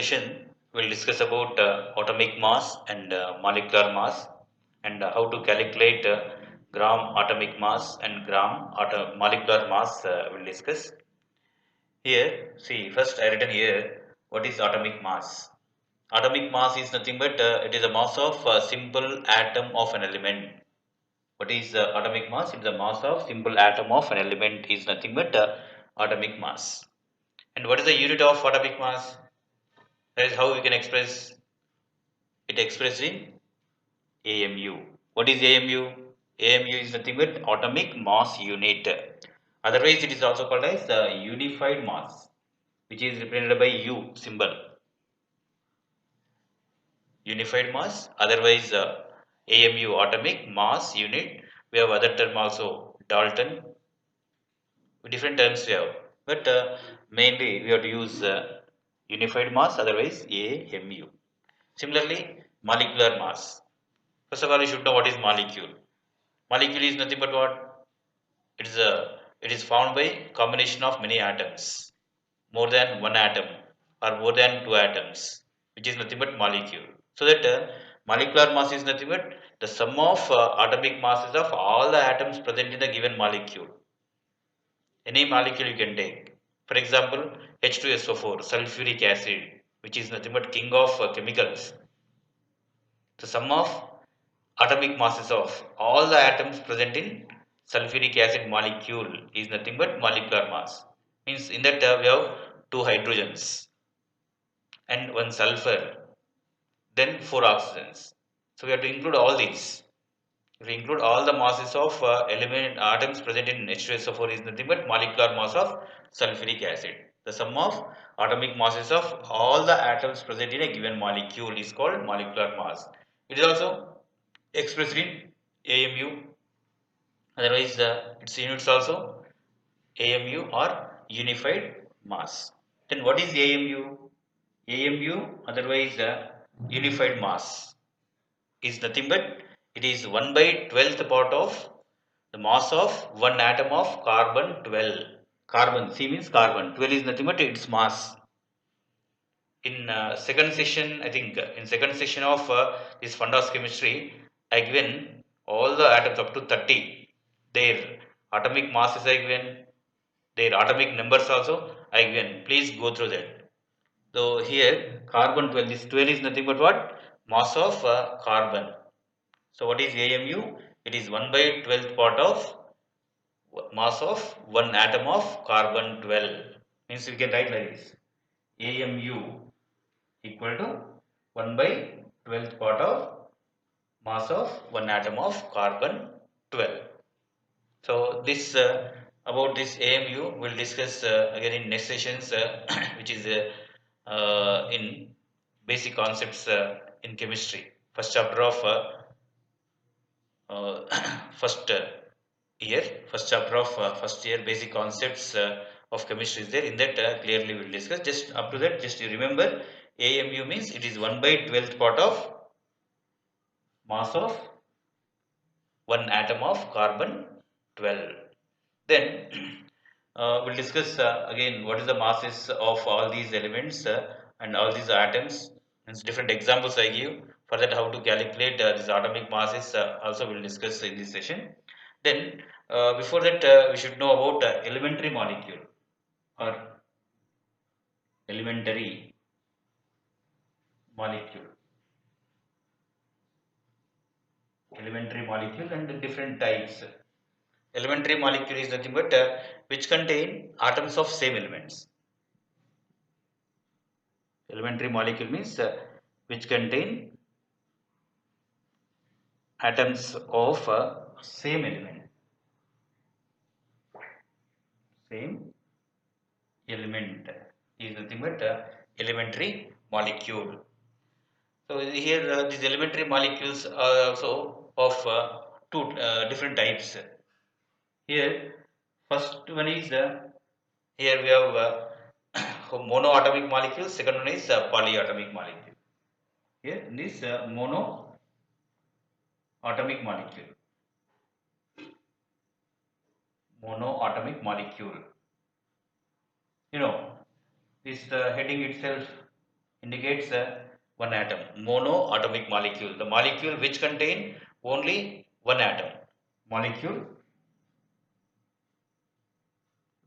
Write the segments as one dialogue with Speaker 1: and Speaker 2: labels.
Speaker 1: session, we'll discuss about atomic mass and molecular mass and how to calculate gram atomic mass and gram molecular mass. We'll discuss. Here, see, first I written here what is atomic mass. Atomic mass is nothing but it is a mass of simple atom of an element. What is atomic mass? It is the mass of simple atom of an element is nothing but atomic mass. And what is the unit of atomic mass? That is how we can express it expressed in AMU. What is AMU? AMU is nothing but atomic mass unit. Otherwise, it is also called as unified mass, which is represented by U symbol. Unified mass, otherwise AMU atomic mass unit. We have other term also Dalton. Different terms we have, but mainly we have to use unified mass, otherwise AMU. Similarly, molecular mass. First of all, you should know what is molecule. Molecule is nothing but what? It is formed by combination of many atoms, more than one atom or more than two atoms, which is nothing but molecule. So that molecular mass is nothing but the sum of atomic masses of all the atoms present in the given molecule. Any molecule you can take. For example, H2SO4, sulfuric acid, which is nothing but king of chemicals. The sum of atomic masses of all the atoms present in sulfuric acid molecule is nothing but molecular mass. Means in that we have two hydrogens and one sulfur, then four oxygens. So we have to include all these. If we include all the masses of element atoms present in H2SO4 is nothing but molecular mass of sulfuric acid. The sum of atomic masses of all the atoms present in a given molecule is called molecular mass. It is also expressed in AMU. Otherwise, its units also AMU or unified mass. Then what is AMU? AMU, otherwise unified mass, is nothing but it is 1 by 12th part of the mass of one atom of carbon 12. Carbon, C means carbon. 12 is nothing but its mass. In second session, I think in second session of this Fundas chemistry, I given all the atoms up to 30. Their atomic masses I given, their atomic numbers also I given. Please go through that. So here carbon 12, this 12 is nothing but what? Mass of carbon. So what is AMU? It is 1 by 12th part of mass of one atom of carbon 12. Means we can write like this. AMU equal to 1 by 12th part of mass of one atom of carbon 12. So this about this AMU we'll discuss again in next sessions which is in basic concepts in chemistry. First chapter of first year, first chapter of first year basic concepts of chemistry is there. In that clearly we'll discuss. Just up to that, just you remember AMU means it is 1 by 12th part of mass of one atom of carbon 12. Then we'll discuss again what is the masses of all these elements and all these atoms. And different examples I give for that how to calculate these atomic masses also we'll discuss in this session. Then before that we should know about elementary molecule or elementary molecule. Elementary molecule and the different types. Elementary molecule is nothing but which contain atoms of same elements. Elementary molecule means which contain atoms of same element. Same element is nothing but elementary molecule. So here these elementary molecules are also of two different types. Here first one is here we have monoatomic molecule. Second one is polyatomic molecule. Here this monoatomic molecule. Monoatomic molecule. You know this heading itself indicates one atom. Monoatomic molecule, the molecule which contain only one atom. Molecule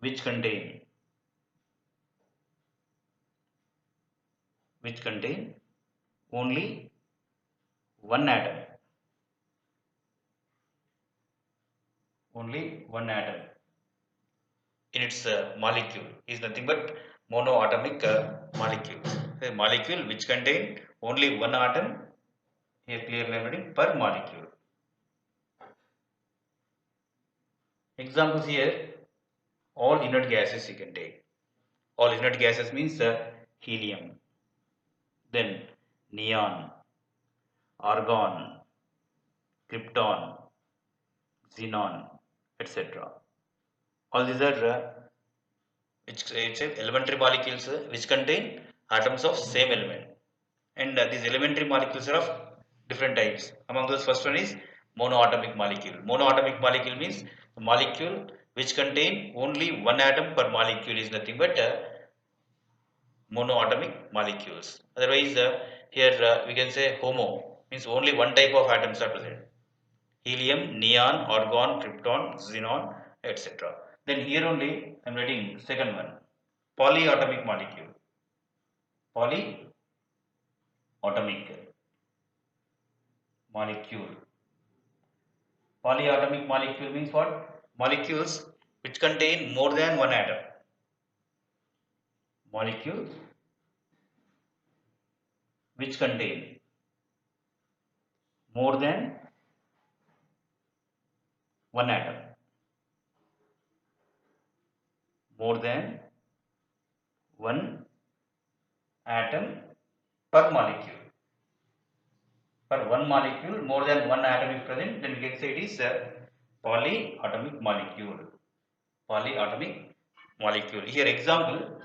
Speaker 1: which contain only one atom. Only one atom in its molecule is nothing but monoatomic molecule. A molecule which contain only one atom, here clearly writing, per molecule. Examples here, all inert gases you can take. All inert gases means helium, then neon, argon, krypton, xenon, etc. All these are it's elementary molecules which contain atoms of same element, and these elementary molecules are of different types. Among those, first one is monoatomic molecule. Monoatomic molecule means the molecule which contain only one atom per molecule is nothing but monoatomic molecules. Otherwise, here we can say homo means only one type of atoms are present: helium, neon, argon, krypton, xenon, etc. Then here only I am writing second one, polyatomic molecule. Polyatomic molecule. Polyatomic molecule means what? Molecules which contain more than one atom. Molecules which contain more than one atom. More than one atom per molecule. For one molecule, more than one atom is present, then we can say it is a polyatomic molecule. Polyatomic molecule. Here example,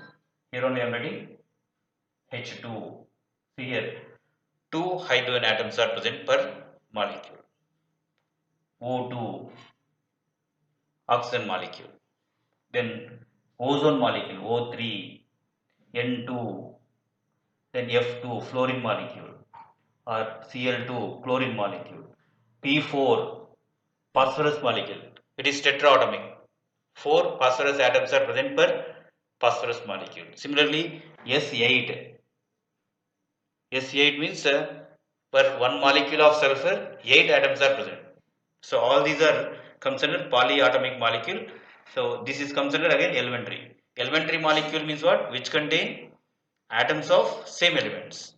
Speaker 1: here only I am writing H2. See here, two hydrogen atoms are present per molecule. O2, oxygen molecule. Then ozone molecule, O3, N2, then F2, fluorine molecule, or Cl2, chlorine molecule, P4, phosphorus molecule. It is tetraatomic. 4 phosphorus atoms are present per phosphorus molecule. Similarly, S8. S8 means per one molecule of sulfur, 8 atoms are present. So all these are considered polyatomic molecule. So this is considered again elementary. Elementary molecule means what? Which contain atoms of same elements.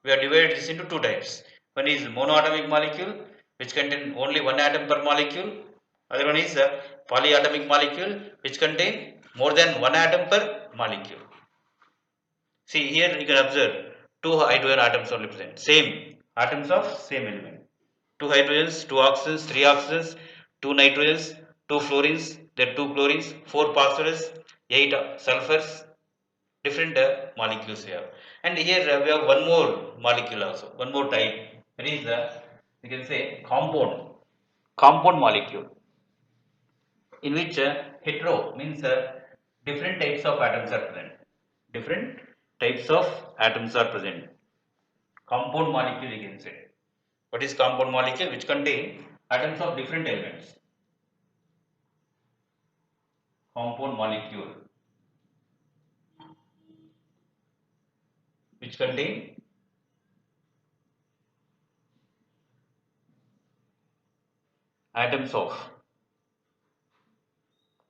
Speaker 1: We have divided this into two types. One is monoatomic molecule, which contain only one atom per molecule. Other one is a polyatomic molecule, which contain more than one atom per molecule. See here you can observe two hydrogen atoms only present. Same atoms of same element. Two hydrogens, two oxygens, three oxygens, two nitrogens, two fluorines, then two chlorines, four phosphorus, eight sulfurs, different molecules we have. And here we have one more molecule also, one more type. That is we can say compound molecule, in which hetero means different types of atoms are present. Different types of atoms are present. Compound molecule you can say. What is compound molecule? Which contain atoms of different elements. Compound molecule which contain atoms of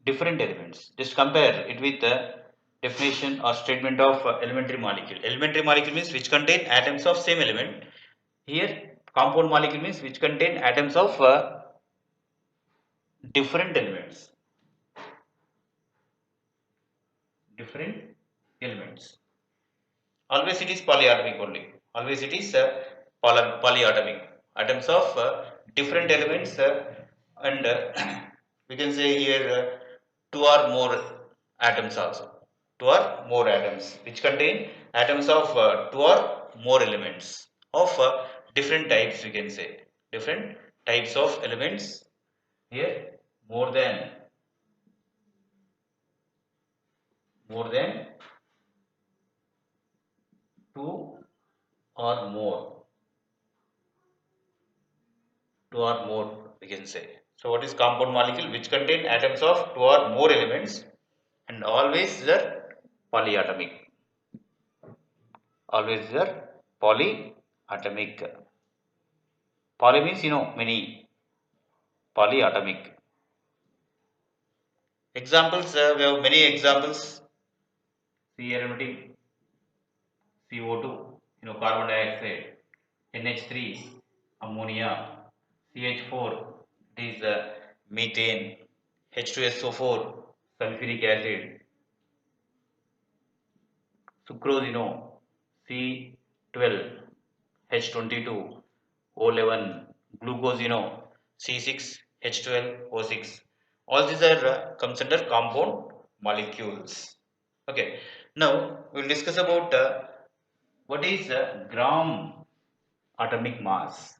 Speaker 1: different elements. Just compare it with the definition or statement of elementary molecule. Elementary molecule means which contain atoms of same element. Here compound molecule means which contain atoms of different elements. Different elements. Always it is polyatomic only. Always it is polyatomic. Atoms of different elements and we can say here two or more atoms also. Two or more atoms which contain atoms of two or more elements of different types, we can say. Different types of elements here, more than two or more. Two or more, we can say. So what is compound molecule? Which contain atoms of two or more elements and always they're polyatomic. Always they're polyatomic. Poly means many. Polyatomic. Examples, we have many examples. C aromatic, CO2, carbon dioxide, NH3, ammonia, CH4, it is methane, H2SO4, sulfuric acid, sucrose, C12, H22, O11, glucose, C6, H12O6. All these are comes under compound molecules. Okay. Now we'll discuss about what is gram atomic mass.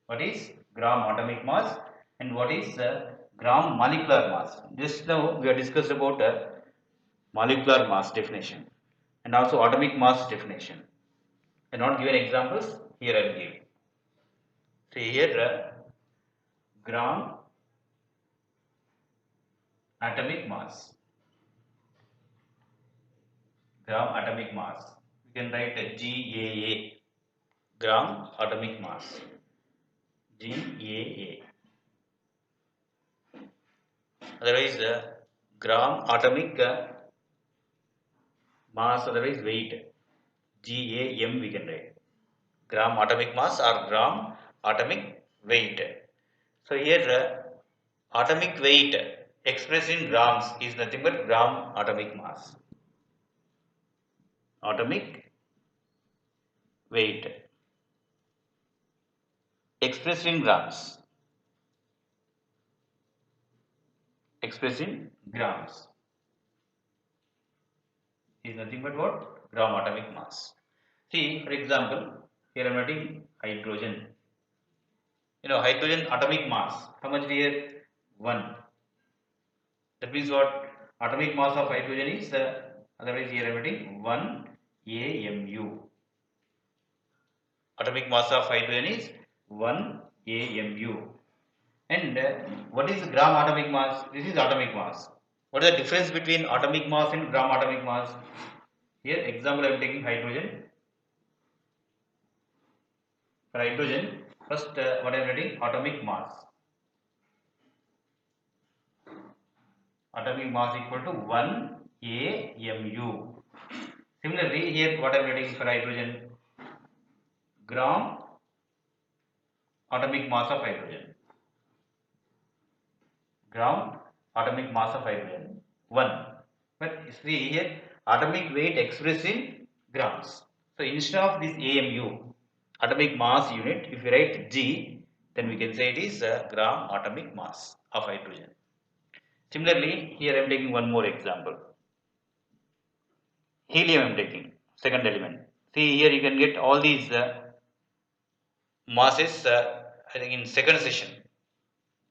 Speaker 1: What is gram atomic mass and what is gram molecular mass? Just now we have discussed about molecular mass definition and also atomic mass definition. I not given examples, here I will give. See here gram atomic mass. Gram atomic mass. We can write GAA. Gram atomic mass. GAA. Otherwise gram atomic mass, otherwise weight. GAM we can write. Gram atomic mass or gram atomic weight. So here atomic weight expressed in grams is nothing but gram atomic mass. Atomic weight expressed in grams. Expressed in grams is nothing but what? Gram atomic mass. See, for example, here I am writing hydrogen. Hydrogen atomic mass. How much here? 1. That means what? Atomic mass of hydrogen is otherwise here I am writing 1 AMU. Atomic mass of hydrogen is 1 AMU. And what is gram atomic mass? This is atomic mass. What is the difference between atomic mass and gram atomic mass? Here example I am taking hydrogen. For hydrogen, first what I am writing? Atomic mass. Atomic mass equal to 1 AMU. Similarly, here what I am writing for hydrogen? Gram atomic mass of hydrogen. Gram atomic mass of hydrogen 1. But see here atomic weight expressed in grams. So instead of this AMU, atomic mass unit, if you write G, then we can say it is gram atomic mass of hydrogen. Similarly, here I am taking one more example. Helium I am taking, second element. See here you can get all these masses I think in second session.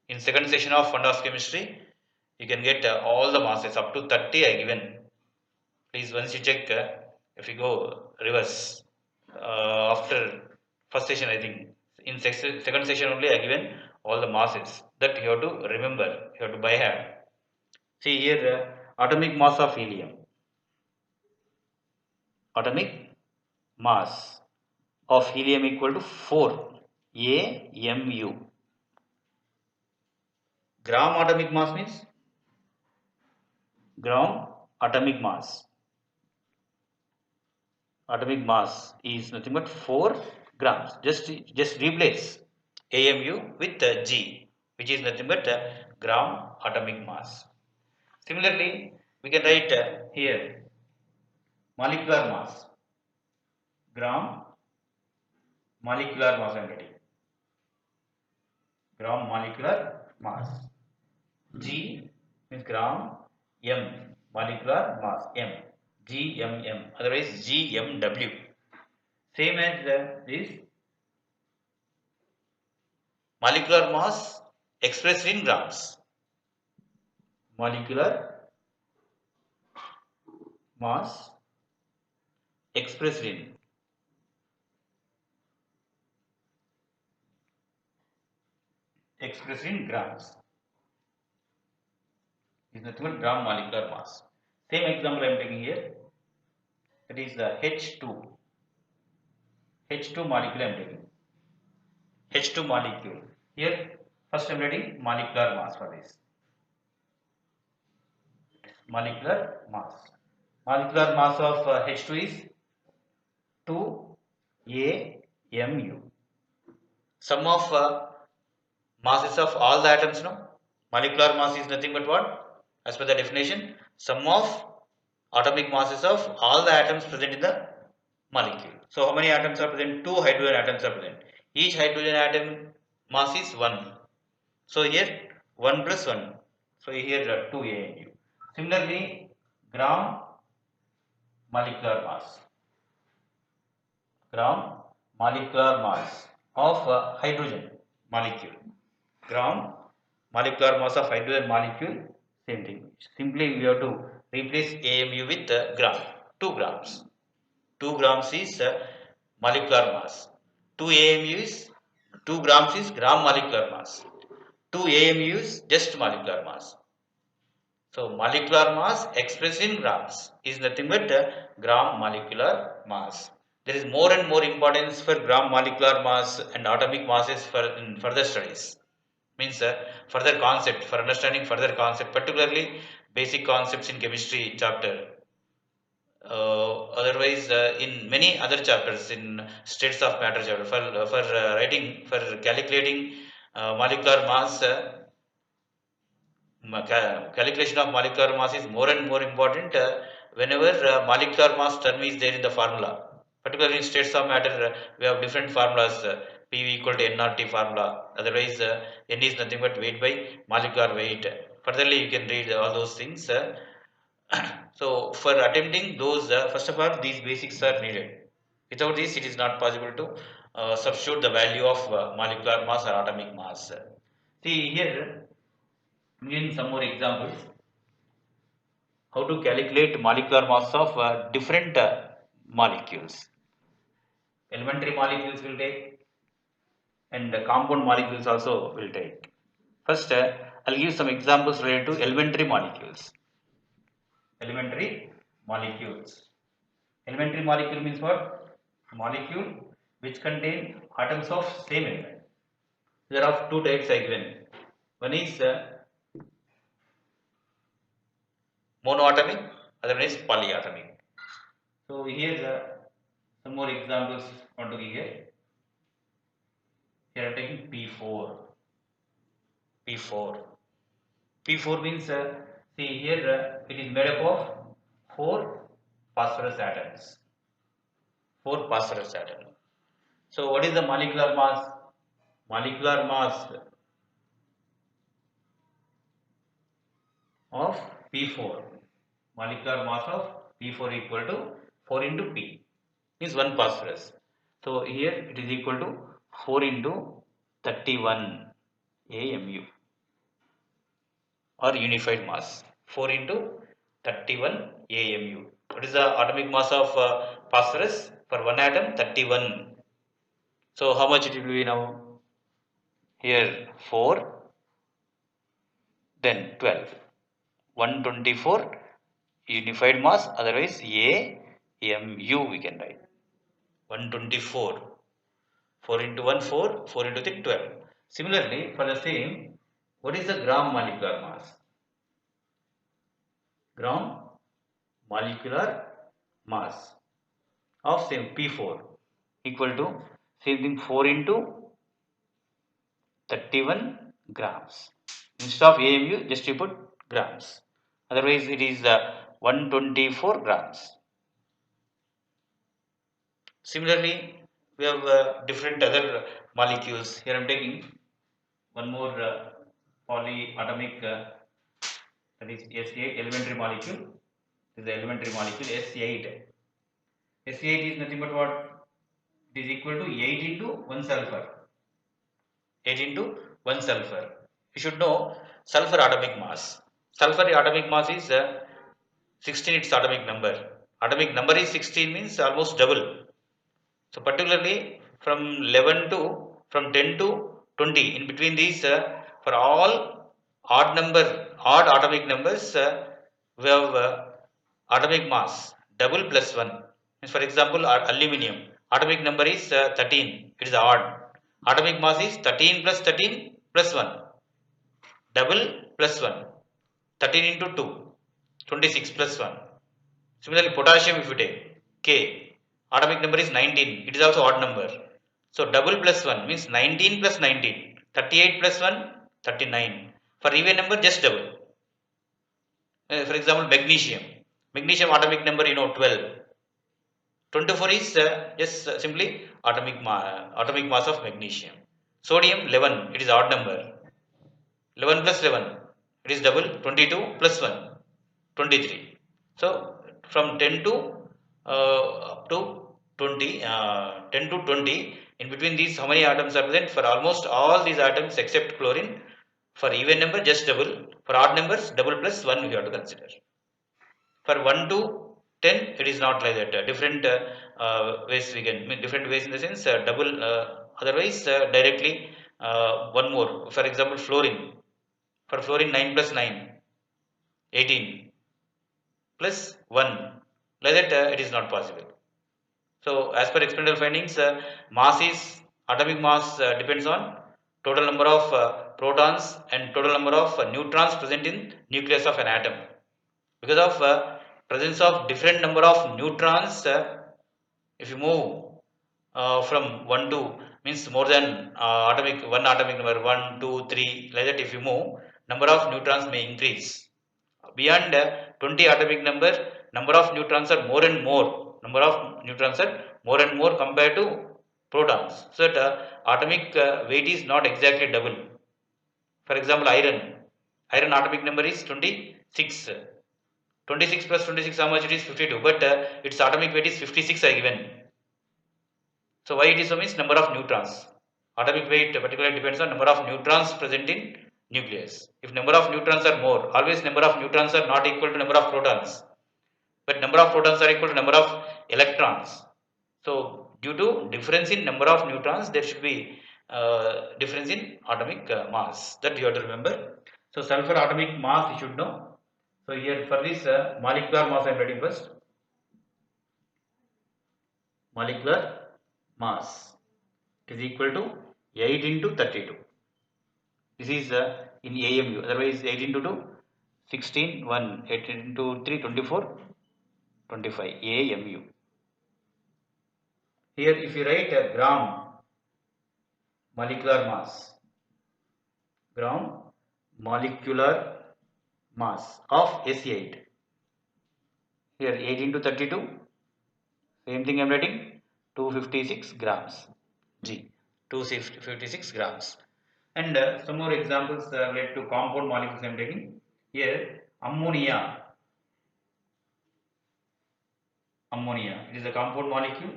Speaker 1: In second session of Fundamentals Chemistry, you can get all the masses up to 30 I given. Please once you check, if you go reverse after first session, I think in second session only I given all the masses that you have to remember, you have to by hand. See here atomic mass of helium. Atomic mass of helium equal to 4 AMU. Gram atomic mass means gram atomic mass. Atomic mass is nothing but 4 grams. Just replace AMU with G, which is nothing but gram atomic mass. Similarly, we can write here molecular mass. Gram molecular mass I am writing. Gram molecular mass. G means gram, M molecular mass, M. GMM, otherwise GMW. Same as this molecular mass expressed in grams. Molecular mass expressed in expressed in grams. Is nothing but gram molecular mass. Same example I am taking here. That is the H2. H2 molecule I am taking. H2 molecule. Here, first I am writing molecular mass for this. Molecular mass. Molecular mass of H2 is 2 AMU. Sum of masses of all the atoms, no? Molecular mass is nothing but what? As per the definition, sum of atomic masses of all the atoms present in the molecule. So how many atoms are present? 2 hydrogen atoms are present. Each hydrogen atom mass is 1. So here 1 plus 1. So here 2 AMU. Similarly, gram molecular mass. Gram molecular mass of hydrogen molecule. Gram molecular mass of hydrogen molecule, same thing. Simply we have to replace AMU with gram. 2 grams. 2 grams is molecular mass. 2 AMU is 2 grams is gram molecular mass. 2 AMU is just molecular mass. So molecular mass expressed in grams is nothing but gram molecular mass. There is more and more importance for gram molecular mass and atomic masses for in further studies. Means further concept, for understanding further concept, particularly basic concepts in chemistry chapter. Otherwise, in many other chapters in states of matter chapter, for writing, for calculating molecular mass, calculation of molecular mass is more and more important whenever molecular mass term is there in the formula. Particularly in states of matter, we have different formulas. PV equal to nRT formula. Otherwise, N is nothing but weight by molecular weight. Furtherly, you can read all those things. So, for attempting those, first of all, these basics are needed. Without this, it is not possible to substitute the value of molecular mass or atomic mass. See here, in some more examples, how to calculate molecular mass of different molecules. Elementary molecules will take, and compound molecules also will take. First, I'll give some examples related to elementary molecules. Elementary molecules. Elementary molecule means what? Molecule which contain atoms of same element. There are two types I given. One is monoatomic, other one is polyatomic. So here some more examples I want to give here. Here I am taking P4. P4. P4 means see here it is made up of 4 phosphorus atoms. 4 phosphorus atoms. So what is the molecular mass? Molecular mass of P4. Molecular mass of P4 equal to 4 into P means 1 phosphorus. So here it is equal to 4 into 31 AMU or unified mass. 4 into 31 AMU. What is the atomic mass of phosphorus for one atom? 31. So how much it will be now? Here 4, then 12. 124 unified mass, otherwise AMU we can write. 124. 4 into 1, 4, 4 into 3, 12. Similarly, for the same, what is the gram molecular mass? Gram molecular mass of same P4 equal to same thing 4 into 31 grams. Instead of AMU, just you put grams. Otherwise, it is 124 grams. Similarly, we have different other molecules. Here I am taking one more polyatomic, that is S8 elementary molecule. This is the elementary molecule S8. S8 is nothing but what? It is equal to 8 into 1 sulfur. 8 into 1 sulfur. You should know sulfur atomic mass. Sulfur atomic mass is 16, its atomic number. Atomic number is 16 means almost double. So particularly from 10 to 20. In between these, for all odd atomic numbers, we have atomic mass double plus 1. Means for example, aluminium atomic number is 13. It is odd. Atomic mass is 13 plus 13 plus 1. Double plus 1. 13 into 2. 26 plus 1. Similarly, potassium if you take K, atomic number is 19. It is also odd number. So double plus 1 means 19 plus 19. 38 plus 1, 39. For even number, just double. For example, magnesium. Magnesium atomic number 12. 24 is just simply atomic mass of magnesium. Sodium 11. It is odd number. 11 plus 11. It is double. 22 plus 1. 23. So from 10 to up to 20, 10 to 20, in between these, how many atoms are present? For almost all these atoms except chlorine. For even number, just double. For odd numbers, double plus 1 we have to consider. For 1 to 10, it is not like that. Different ways we can, different ways in the sense double, otherwise directly one more. For example, fluorine. For fluorine, 9 plus 9, 18 plus 1. Like that, it is not possible. So, as per experimental findings, atomic mass depends on total number of protons and total number of neutrons present in nucleus of an atom. Because of presence of different number of neutrons, if you move from 1 to means more than one atomic number 1, 2, 3, like that, if you move, number of neutrons may increase. Beyond 20 atomic number of neutrons are more and more. Number of neutrons are more and more compared to protons. So that atomic weight is not exactly double. For example, iron atomic number is 26. 26 plus 26, how much it is? 52. But its atomic weight is 56 are given. So why it is so means number of neutrons. Atomic weight particularly depends on number of neutrons present in nucleus. If number of neutrons are more, always number of neutrons are not equal to number of protons. But number of protons are equal to number of electrons. So due to difference in number of neutrons, there should be difference in atomic mass. That you have to remember. So sulfur atomic mass you should know. So here for this molecular mass I am writing first. Molecular mass is equal to 8 into 32. This is in AMU. Otherwise 8 into 2, 16, 1, 8 into 3, 24, 25. AMU. Here if you write a gram molecular mass, gram molecular mass of SE8. Here 8 into 32, same thing I am writing, 256 grams. G, 256 grams. And some more examples related to compound molecules I am taking. Here ammonia. It is a compound molecule.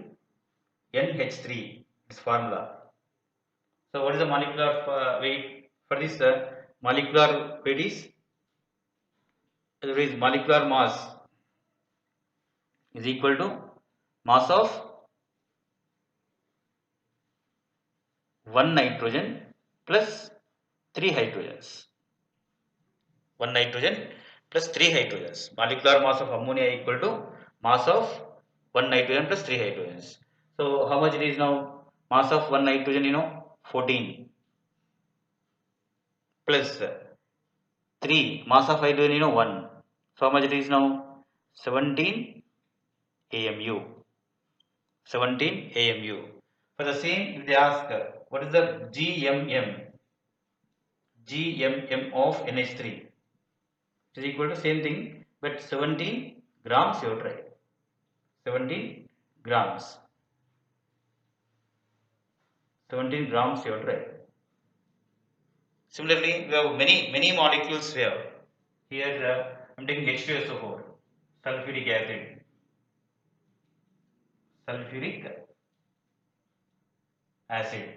Speaker 1: NH3 is formula. So what is the molecular weight for this? Molecular weight is, molecular mass is equal to mass of 1 nitrogen plus 3 hydrogens. 1 nitrogen plus 3 hydrogens. Molecular mass of ammonia equal to mass of 1 nitrogen plus 3 hydrogens. So how much it is now? Mass of 1 nitrogen 14 plus 3 mass of hydrogen 1. So how much it is now? 17 AMU. 17 AMU. For the same, if they ask what is the GMM of NH3, it is equal to same thing, but 17 grams you have to write. 17 grams. 17 grams you have to write. Similarly, we have many molecules we have. Here I am taking H2SO4, sulfuric acid. Sulfuric acid.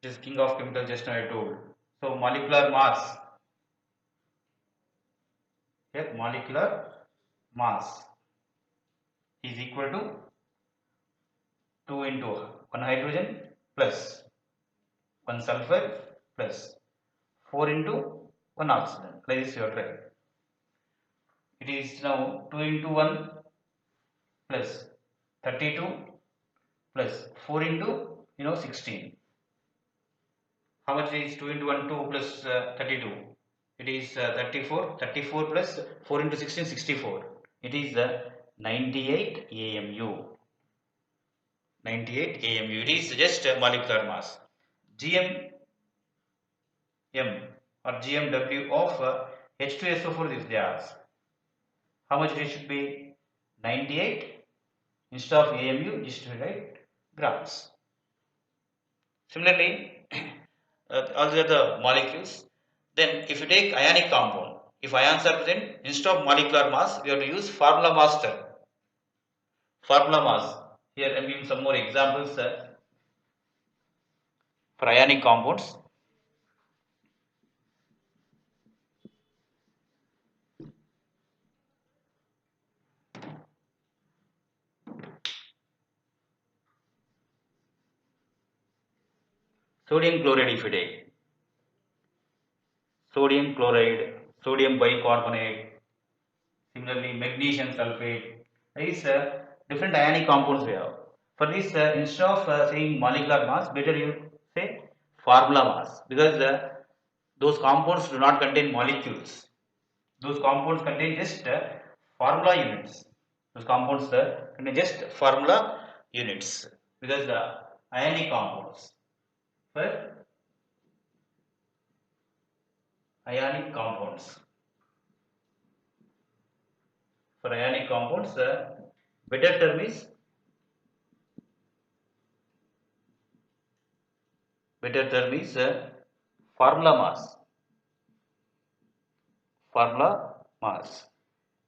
Speaker 1: It is king of chemicals, just now I told. So molecular mass. Here molecular mass is equal to 2 into 1 hydrogen plus 1 sulfur plus 4 into 1 oxygen. Like this you are trying. It is now 2 into 1 plus 32 plus 4 into 16. How much is 2 into 1 2 plus 32? It is 34. 34 plus 4 into 16 64. It is 98 AMU. 98 AMU. It is just molecular mass. GM or GMW of H2SO4 if they ask. How much it should be? 98 instead of AMU, just to write grams. Similarly, all the other molecules. Then, if you take ionic compound, if ions are present, instead of molecular mass, we have to use formula mass term. Formula mass. Here I am giving some more examples for ionic compounds. Sodium chloride if you take. Sodium chloride, sodium bicarbonate, similarly magnesium sulfate. These different ionic compounds we have. For this, instead of saying molecular mass, better you say formula mass, because those compounds do not contain molecules. Those compounds contain just formula units. Those compounds contain just formula units, because the ionic compounds. For ionic compounds. For ionic compounds, better term is formula mass. Formula mass,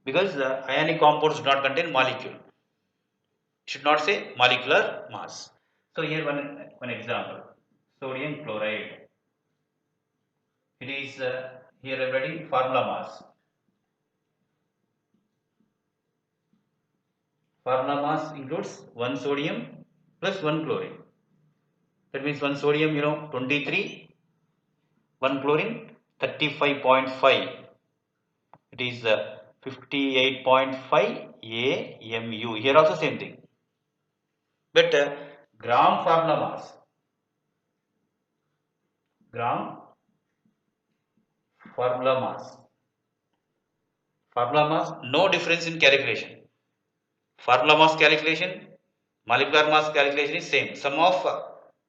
Speaker 1: because the ionic compounds do not contain molecule. Should not say molecular mass. So here one example, sodium chloride. It is here I am writing formula mass. Formula mass includes 1 sodium plus 1 chlorine. That means 1 sodium 23, 1 chlorine 35.5. It is 58.5 AMU. Here also same thing. But gram formula mass. Gram formula mass. Formula mass, no difference in calculation. Formula mass calculation, molecular mass calculation is same. Sum of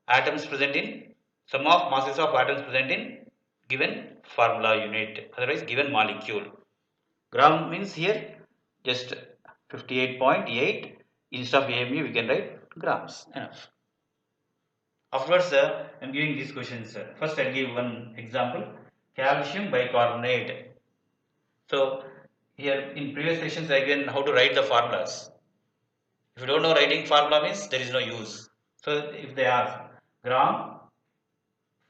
Speaker 1: atoms present in, sum of masses of atoms present in given formula unit, otherwise given molecule. Gram means here just 58.8. Instead of AMU we can write grams. Enough. Afterwards, I am giving these questions. First, I will give one example: calcium bicarbonate. So, here in previous sessions, I given how to write the formulas. If you don't know writing formula means there is no use. So, if they ask gram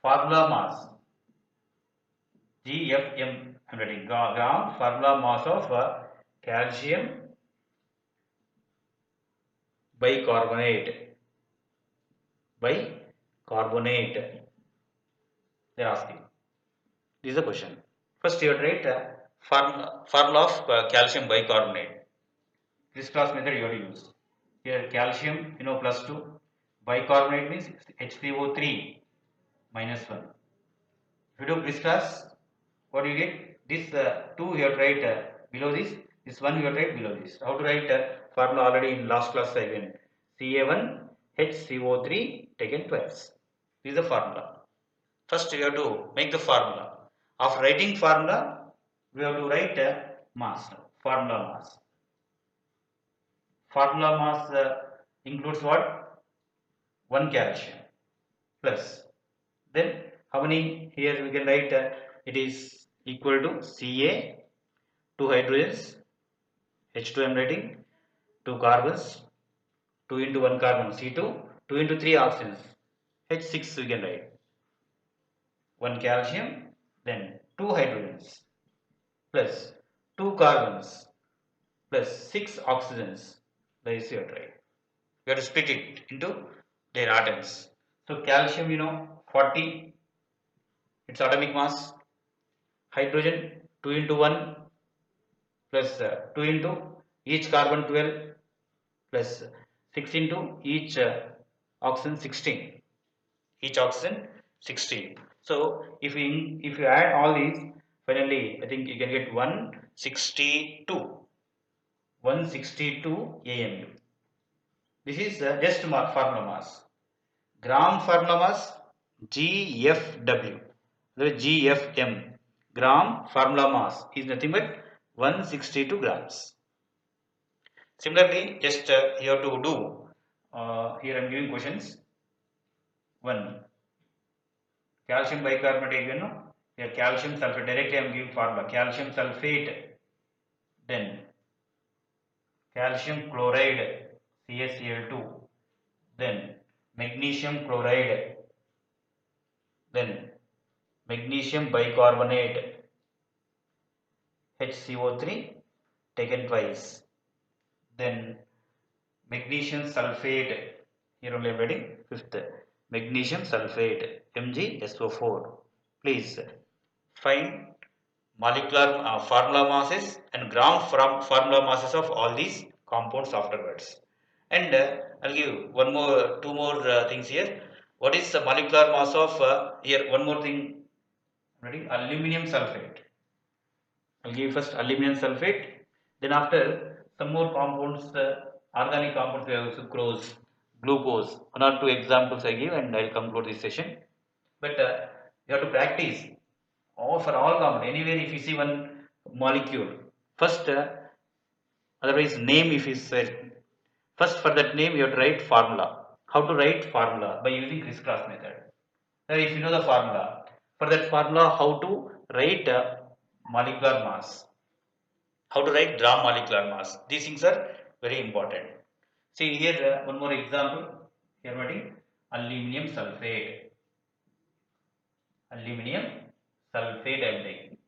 Speaker 1: formula mass, GFM, I am writing gram formula mass of calcium bicarbonate. Bicarbonate. They are asking. This is the question. First, you have to write formula of calcium bicarbonate. This class method you have to use. Here, calcium, plus 2. Bicarbonate means HCO3 minus 1. If you do this class, what do you get? This 2 you have to write below this. This 1 you have to write below this. How to write formula already in last class again. Ca1 HCO3 taken twice. This is the formula. First, you have to make the formula. After writing formula, we have to write mass. Formula mass. Formula mass includes what? 1 calcium plus. Then how many? Here we can write it is equal to Ca, 2 hydrogens, H2 I am writing, 2 carbons, 2 into 1 carbon C2, 2 into 3 oxygens, H6 we can write. 1 calcium, then 2 hydrogens plus 2 carbons plus 6 oxygens. That is your right. We have to split it into their atoms. So calcium, 40, its atomic mass. Hydrogen 2 into 1 plus 2 into each carbon 12 plus 6 into each oxygen 16. Each oxygen 16. So if you add all these, finally I think you can get 162. 162 AMU. This is just formula mass. Gram formula mass GFW. The GFM. Gram formula mass is nothing but 162 grams. Similarly, just you have to do here I am giving questions. 1. Calcium bicarbonate, you know, here calcium sulfate, directly I am giving formula. Calcium sulfate, then calcium chloride, CaCl2, then magnesium chloride, then magnesium bicarbonate, HCO3 taken twice, then magnesium sulfate, here only I am writing 5th, magnesium sulfate, MgSO4. Please find molecular formula masses and gram formula masses of all these compounds afterwards. And I'll give two more things here. What is the molecular mass of here? One more thing. Ready? Aluminium sulfate. I'll give first aluminium sulfate. Then after some more compounds, organic compounds, we have sucrose, glucose. One or two examples I give, and I'll conclude this session. But you have to practice. For all compound, anywhere if you see one molecule, first otherwise name if you said, first for that name you have to write formula. How to write formula? By using crisscross method. Now if you know the formula, for that formula how to write molecular mass, how to write gram molecular mass, these things are very important. See here one more example, here writing aluminium sulfate. Aluminium sulfate I am taking.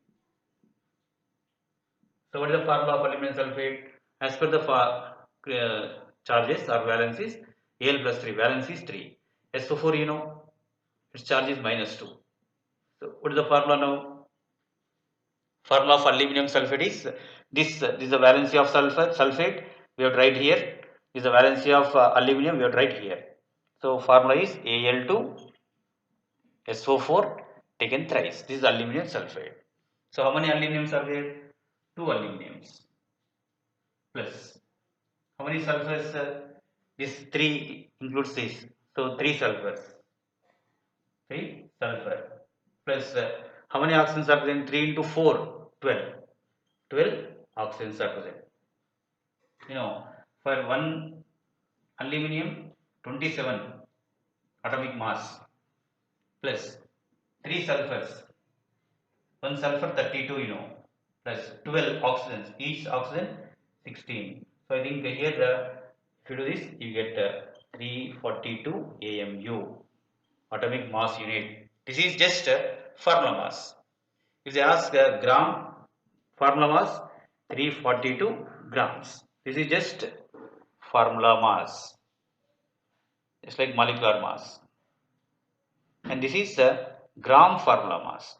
Speaker 1: So what is the formula of aluminum sulfate? As per the charges or valencies, Al plus 3, valence is 3. SO4 you know, its charge is minus 2. So what is the formula now? Formula of aluminum sulfate is this is the valency of sulfate, we have to write here. This is the valency of aluminum, we have to write here. So formula is Al2 SO4 taken thrice. This is aluminum sulfate. So how many aluminum sulfate? 2 aluminiums plus how many sulfurs? This 3 includes this. So 3 sulfurs. 3 sulfur plus how many oxygens are present? 3 into 4, 12. 12 oxygens are present. You know, for one aluminium, 27 atomic mass plus 3 sulfurs. One sulfur 32, you know, plus 12 oxygens. Each oxygen 16. So I think here if you do this, you get 342 AMU, atomic mass unit. This is just formula mass. If they ask gram, formula mass 342 grams. This is just formula mass. It's like molecular mass. And this is the gram formula mass.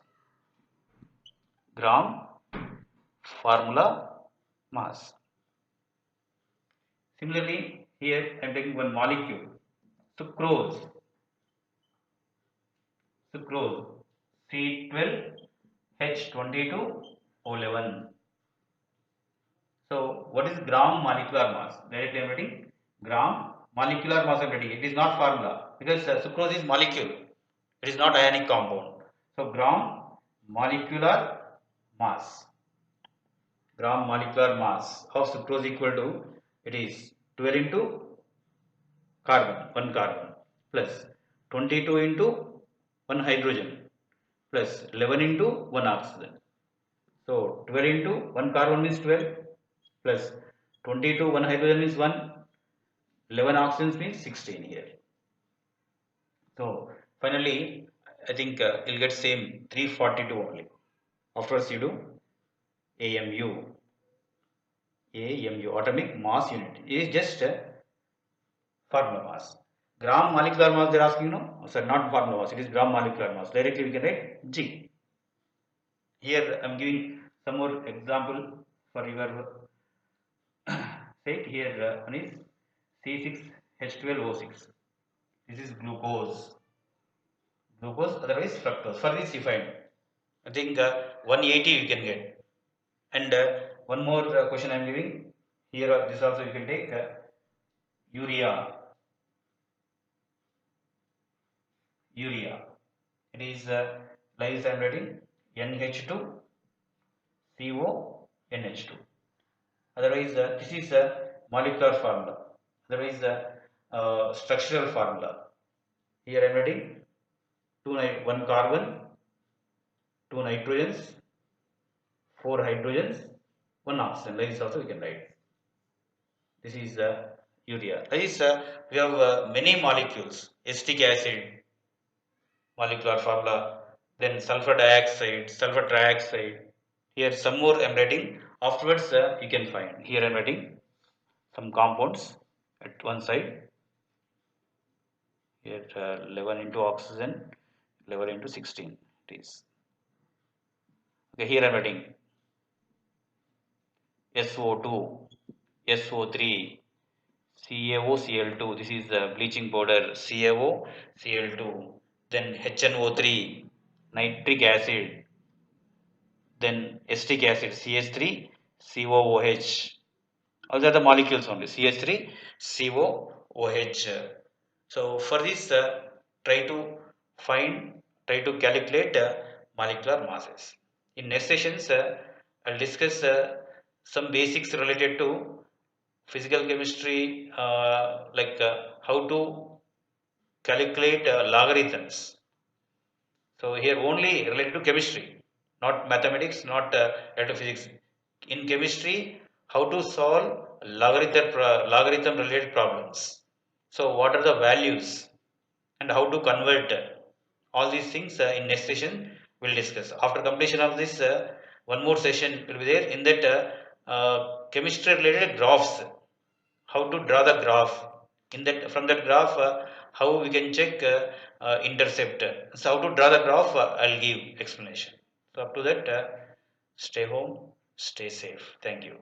Speaker 1: Gram formula mass. Similarly, here I am taking one molecule, sucrose. Sucrose, C12H22O11. So, what is gram molecular mass? Directly I am writing gram molecular mass I am writing. It is not formula because sucrose is molecule. It is not ionic compound. So, gram molecular mass. Gram molecular mass of sucrose equal to, it is 12 into carbon, 1 carbon plus 22 into 1 hydrogen plus 11 into 1 oxygen. So 12 into 1 carbon means 12 plus 22 1 hydrogen means 1, 11 oxygens means 16 here. So finally I think you'll get same 342 only. Afterwards you do AMU. AMU, atomic mass unit, is just formula mass. gram molecular mass they're asking, no? So not formula mass, it is gram molecular mass. Directly we can write G. Here I am giving some more example for your say here one is C6H12O6. This is glucose. Glucose, otherwise fructose. For this you find. I think 180 you can get. And one more question I am giving. Here this also you can take urea. Urea. It is lines I am writing NH2 CO NH2. Otherwise this is a molecular formula. Otherwise structural formula. Here I am writing one carbon, two nitrogens, four hydrogens, one oxygen. Like this also we can write. This is urea. Like this we have many molecules. Acetic acid, molecular formula. Then sulfur dioxide, sulfur trioxide. Here some more I am writing. Afterwards you can find. Here I am writing some compounds at one side. Here 11 into oxygen, 11 into 16 it is. Okay, here I am writing SO2, SO3, CaOCl2. This is the bleaching powder CaOCl2. Then HNO3, nitric acid. Then acetic acid CH3, COOH. All are the molecules only CH3, COOH. So for this, try to try to calculate molecular masses. In next sessions, I'll discuss some basics related to physical chemistry, like how to calculate logarithms. So here only related to chemistry, not mathematics, not related to physics. In chemistry, how to solve logarithm related problems. So what are the values and how to convert all these things in next session we'll discuss. After completion of this, one more session will be there. In that chemistry related graphs, how to draw the graph. In that from that graph, how we can check intercept. So how to draw the graph, I'll give explanation. So up to that, stay home, stay safe. Thank you.